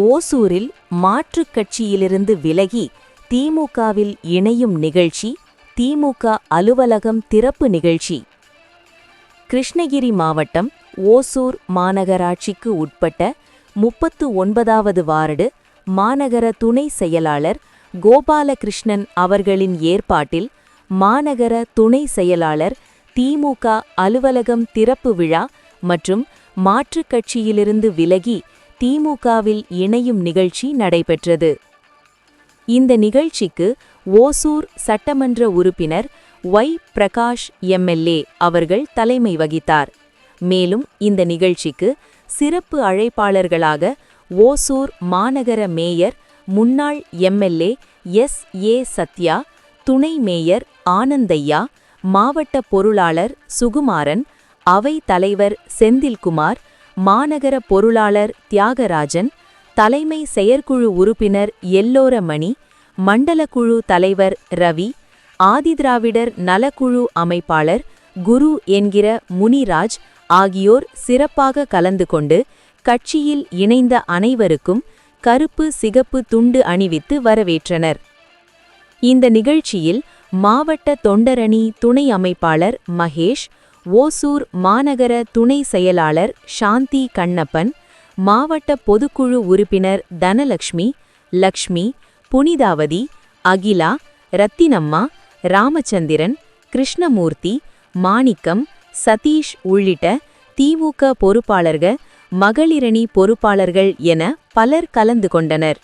ஓசூரில் மாற்றுக் கட்சியிலிருந்து விலகி திமுகவில் இணையும் நிகழ்ச்சி, திமுக அலுவலகம் திறப்பு நிகழ்ச்சி. கிருஷ்ணகிரி மாவட்டம் ஓசூர் மாநகராட்சிக்கு உட்பட்ட 39வது வார்டு மாநகர துணை செயலாளர் கோபாலகிருஷ்ணன் அவர்களின் ஏற்பாட்டில் மாநகர துணை செயலாளர் திமுக அலுவலகம் திறப்பு விழா மற்றும் மாற்றுக் கட்சியிலிருந்து விலகி திமுகவில் இணையும் நிகழ்ச்சி நடைபெற்றது. இந்த நிகழ்ச்சிக்கு ஓசூர் சட்டமன்ற உறுப்பினர் ஒய். பிரகாஷ் எம்எல்ஏ அவர்கள் தலைமை வகித்தார். மேலும் இந்த நிகழ்ச்சிக்கு சிறப்பு அழைப்பாளர்களாக ஓசூர் மாநகர மேயர் முன்னாள் எம்எல்ஏ எஸ். சத்யா, துணை மேயர் ஆனந்தையா, மாவட்ட பொருளாளர் சுகுமாரன், அவை தலைவர் செந்தில்குமார், மாநகர பொருளாளர் தியாகராஜன், தலைமை செயற்குழு உறுப்பினர் எல்லோரமணி, மண்டலக்குழு தலைவர் ரவி, ஆதிதிராவிடர் நலக்குழு அமைப்பாளர் குரு என்கிற முனிராஜ் ஆகியோர் சிறப்பாக கலந்து கொண்டு கட்சியில் இணைந்த அனைவருக்கும் கருப்பு சிகப்பு துண்டு அணிவித்து வரவேற்றனர். இந்த நிகழ்ச்சியில் மாவட்ட தொண்டரணி துணை அமைப்பாளர் மகேஷ், ஓசூர் மாநகர துணை செயலாளர் சாந்தி கண்ணப்பன், மாவட்ட பொதுக்குழு உறுப்பினர் தனலக்ஷ்மி, லக்ஷ்மி, புனிதாவதி, அகிலா, ரத்தினம்மா, ராமச்சந்திரன், கிருஷ்ணமூர்த்தி, மாணிக்கம், சதீஷ் உள்ளிட்ட திமுக பொறுப்பாளர்கள், மகளிரணி பொறுப்பாளர்கள் என பலர் கலந்து கொண்டனர்.